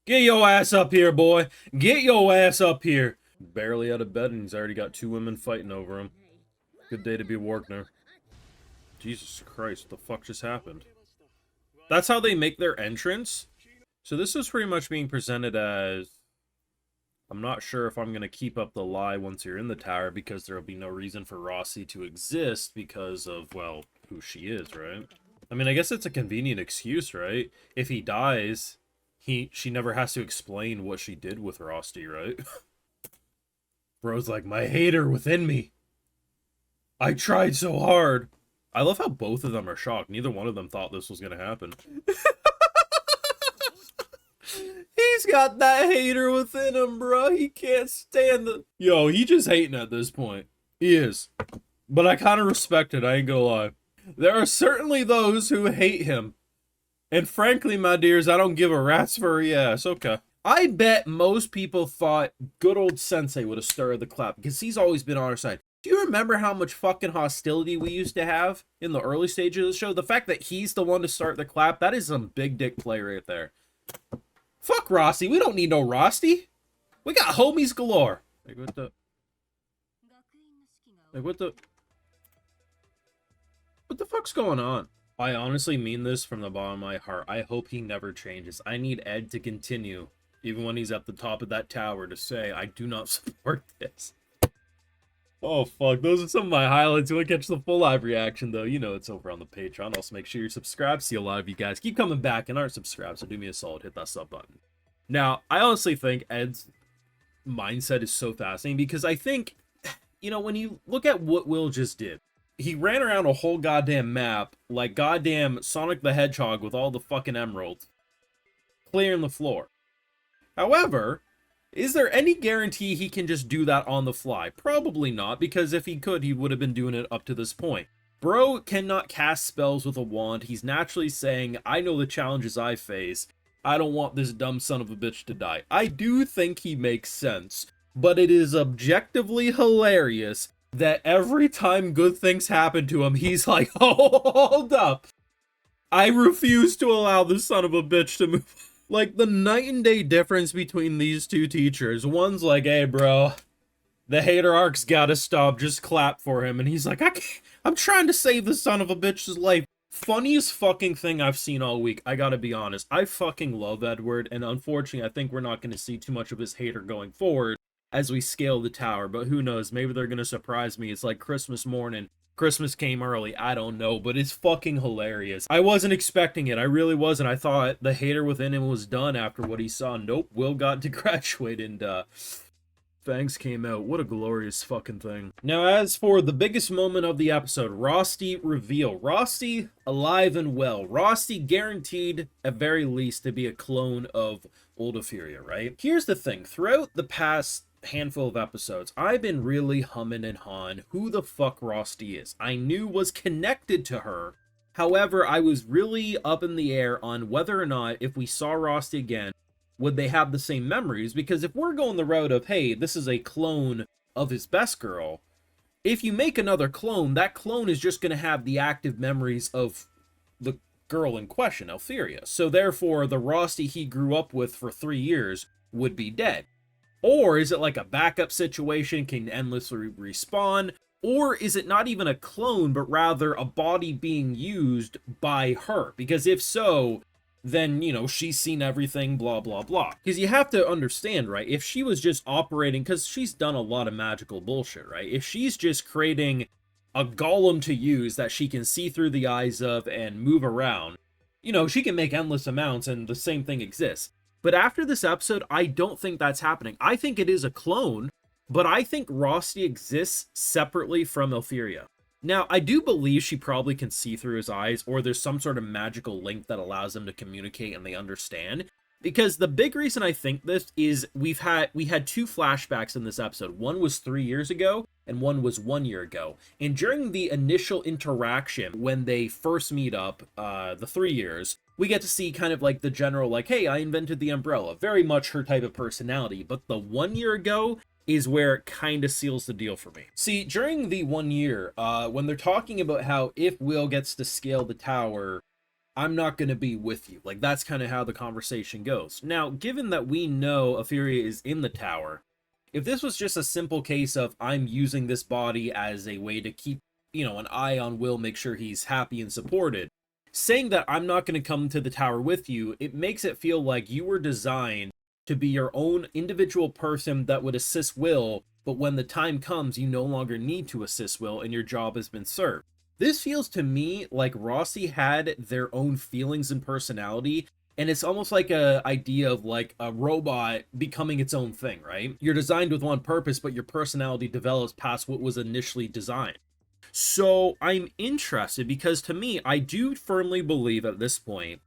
Get your ass up here, boy. Get your ass up here. Barely out of bed and he's already got two women fighting over him. Good day to be a Wargner. Jesus Christ, what the fuck just happened? That's how they make their entrance? So this is pretty much being presented as... I'm not sure if I'm going to keep up the lie once you're in the tower because there'll be no reason for Rossi to exist because of, well, who she is, right? I mean, I guess it's a convenient excuse, right? If he dies, she never has to explain what she did with Rosti, right? Bro's like, my hater within me. I tried so hard. I love how both of them are shocked. Neither one of them thought this was going to happen. He's got that hater within him, bro. He can't stand the... Yo, he just hating at this point. He is. But I kind of respect it, I ain't gonna lie. There are certainly those who hate him. And frankly, my dears, I don't give a rat's furry ass. Okay. I bet most people thought good old Sensei would have stirred the clap, because he's always been on our side. Do you remember how much fucking hostility we used to have in the early stages of the show? The fact that he's the one to start the clap, that is some big dick play right there. Fuck Rossi, we don't need no Rosti. We got homies galore. Like what the... Like what the... What the fuck's going on? I honestly mean this from the bottom of my heart. I hope he never changes. I need Ed to continue, even when he's at the top of that tower, to say, I do not support this. Oh, fuck. Those are some of my highlights. You want to catch the full live reaction, though? You know it's over on the Patreon. Also, make sure you're subscribed. See a lot of you guys keep coming back and aren't subscribed, so do me a solid. Hit that sub button. Now, I honestly think Ed's mindset is so fascinating because I think, you know, when you look at what Will just did, he ran around a whole goddamn map like goddamn Sonic the Hedgehog with all the fucking emeralds, clearing the floor. However, is there any guarantee he can just do that on the fly? Probably not, because if he could, he would have been doing it up to this point. Bro cannot cast spells with a wand. He's naturally saying, I know the challenges I face. I don't want this dumb son of a bitch to die. I do think he makes sense, but it is objectively hilarious that every time good things happen to him, he's like, oh, hold up. I refuse to allow this son of a bitch to move. Like, the night and day difference between these two teachers. One's like, hey, bro, the hater arc's gotta stop. Just clap for him. And he's like, I'm trying to save this son of a bitch's life. Funniest fucking thing I've seen all week. I gotta be honest. I fucking love Edward. And unfortunately, I think we're not going to see too much of his hater going forward as we scale the tower. But who knows? Maybe they're going to surprise me. It's like Christmas morning. Christmas came early, I don't know, but it's fucking hilarious. I wasn't expecting it, I really wasn't. I thought the hater within him was done after what he saw. Nope, Will got to graduate and Fangs came out. What a glorious fucking thing. Now, as for the biggest moment of the episode, Rosti reveal. Rosti alive and well. Rosti guaranteed, at very least, to be a clone of Old Ophelia, right? Here's the thing, throughout the past handful of episodes, I've been really humming and hawing who the fuck Rosti is. I knew was connected to her. However, I was really up in the air on whether or not, if we saw Rosti again, would they have the same memories? Because if we're going the route of, hey, this is a clone of his best girl, if you make another clone, that clone is just going to have the active memories of the girl in question, Ophelia. So therefore, the Rosti he grew up with for 3 years would be dead. Or is it like a backup situation, can endlessly respawn? Or is it not even a clone, but rather a body being used by her? Because if so, then, you know, she's seen everything, blah, blah, blah. Because you have to understand, right? If she was just operating, because she's done a lot of magical bullshit, right? If she's just creating a golem to use that she can see through the eyes of and move around, you know, she can make endless amounts and the same thing exists. But after this episode, I don't think that's happening. I think it is a clone, but I think Rosti exists separately from Ophelia. Now, I do believe she probably can see through his eyes, or there's some sort of magical link that allows them to communicate and they understand. Because the big reason I think this is we had 2 flashbacks in this episode. One was 3 years ago, and one was 1 year ago. And during the initial interaction, when they first meet up, the 3 years, we get to see kind of like the general, like, hey, I invented the umbrella. Very much her type of personality. But the 1 year ago, is where it kind of seals the deal for me. See, during the 1 year, when they're talking about how if Will gets to scale the tower, I'm not going to be with you. Like, that's kind of how the conversation goes. Now, given that we know Euphoria is in the tower, if this was just a simple case of I'm using this body as a way to keep, an eye on Will, make sure he's happy and supported, saying that I'm not going to come to the tower with you, it makes it feel like you were designed to be your own individual person that would assist Will, but when the time comes, you no longer need to assist Will and your job has been served. This feels to me like Rosti had their own feelings and personality, and it's almost like a idea of like a robot becoming its own thing, right? You're designed with one purpose, but your personality develops past what was initially designed. So I'm interested because to me, I do firmly believe at this point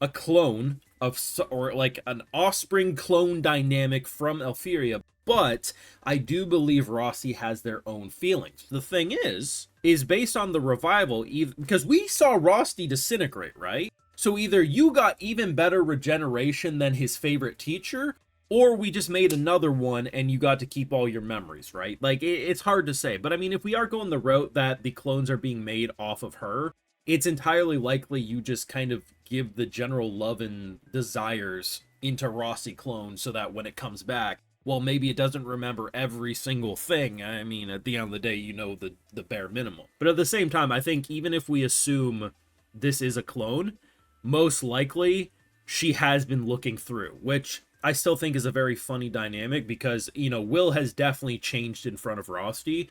a clone of, or like an offspring clone dynamic from Euphoria, but I do believe Rosti has their own feelings. The thing is based on the revival, because we saw Rosti disintegrate, right? So either you got even better regeneration than his favorite teacher, or we just made another one and you got to keep all your memories, right? Like, it's hard to say. But I mean, if we are going the route that the clones are being made off of her, it's entirely likely you just kind of give the general love and desires into Rosti clone so that when it comes back, well, maybe it doesn't remember every single thing. I mean, at the end of the day, the bare minimum. But at the same time, I think even if we assume this is a clone, most likely she has been looking through, which I still think is a very funny dynamic because, Will has definitely changed in front of Rosti.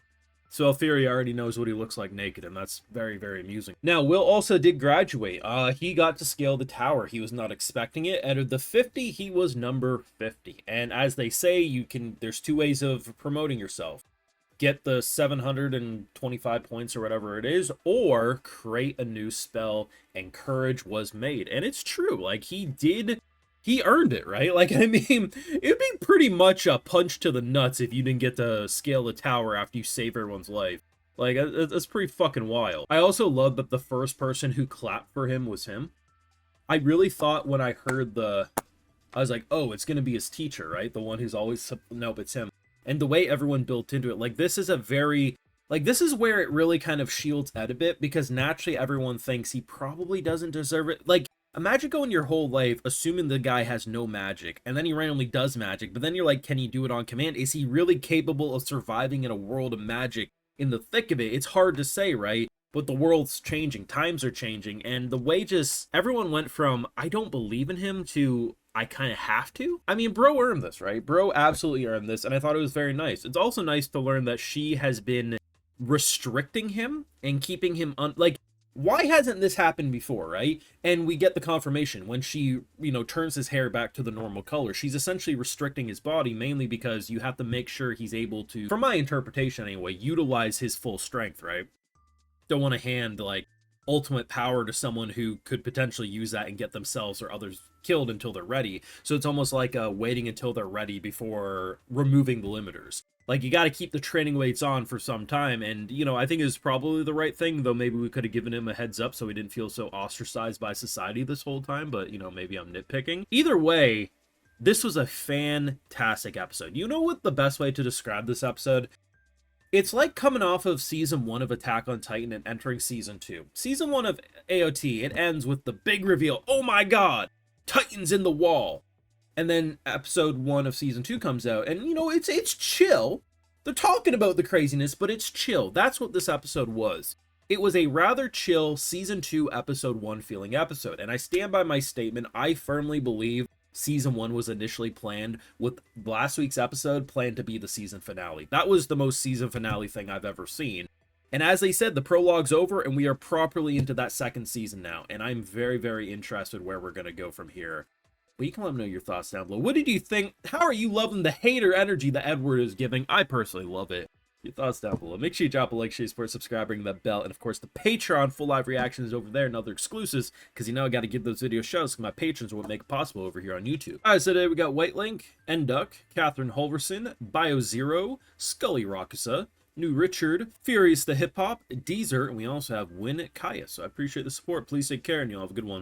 So Euphoria already knows what he looks like naked, and that's very, very amusing. Now, Will also did graduate. He got to scale the tower. He was not expecting it. Out of the 50, he was number 50. And as they say, there's 2 ways of promoting yourself. Get the 725 points or whatever it is, or create a new spell, and courage was made. And it's true. Like, he earned it, right? Like, I mean, it'd be pretty much a punch to the nuts if you didn't get to scale the tower after you save everyone's life. Like, that's pretty fucking wild. I also love that the first person who clapped for him was him. I really thought when I heard I was like, oh, it's gonna be his teacher, right? The one who's always, nope, it's him. And the way everyone built into it, like, this is where it really kind of shields Ed a bit, because naturally everyone thinks he probably doesn't deserve it. Like, imagine going your whole life assuming the guy has no magic, and then he randomly does magic, but then you're like, can he do it on command? Is he really capable of surviving in a world of magic in the thick of it? It's hard to say, right? But the world's changing, times are changing, and the way just everyone went from, I don't believe in him, to, I kind of have to. I mean, bro earned this, right? Bro absolutely earned this, and I thought it was very nice. It's also nice to learn that she has been restricting him and keeping him like, why hasn't this happened before, right? And we get the confirmation when she, turns his hair back to the normal color. She's essentially restricting his body, mainly because you have to make sure he's able to, from my interpretation anyway, utilize his full strength, right? Don't want to hand, like, ultimate power to someone who could potentially use that and get themselves or others killed until they're ready. So it's almost like waiting until they're ready before removing the limiters. Like, you got to keep the training weights on for some time, and, I think it's probably the right thing, though maybe we could have given him a heads up so he didn't feel so ostracized by society this whole time, but, maybe I'm nitpicking. Either way, this was a fantastic episode. You know what the best way to describe this episode? It's like coming off of Season 1 of Attack on Titan and entering Season 2. Season 1 of AOT, it ends with the big reveal, oh my god, Titan's in the wall! And then episode 1 of Season 2 comes out, and, it's chill. They're talking about the craziness, but it's chill. That's what this episode was. It was a rather chill Season 2, Episode 1 feeling episode, and I stand by my statement. I firmly believe Season 1 was initially planned, with last week's episode planned to be the season finale. That was the most season finale thing I've ever seen. And as they said, the prologue's over, and we are properly into that second season now, and I'm very, very interested where we're going to go from here. But you can let me know your thoughts down below. What did you think? How are you loving the hater energy that Edward is giving? I personally love it. Your thoughts down below. Make sure you drop a like, share, support, subscribe, ring that bell, and of course the Patreon full live reactions over there and other exclusives, because I got to give those video shows because my patrons are what make it possible over here on YouTube. Alright, so today we got White Link, Enduck, Catherine Holverson, BioZero, Scully Rakusa, New Richard, Furious the Hip Hop, Deezer, and we also have Win Kaya. So I appreciate the support. Please take care, and you'll have a good one.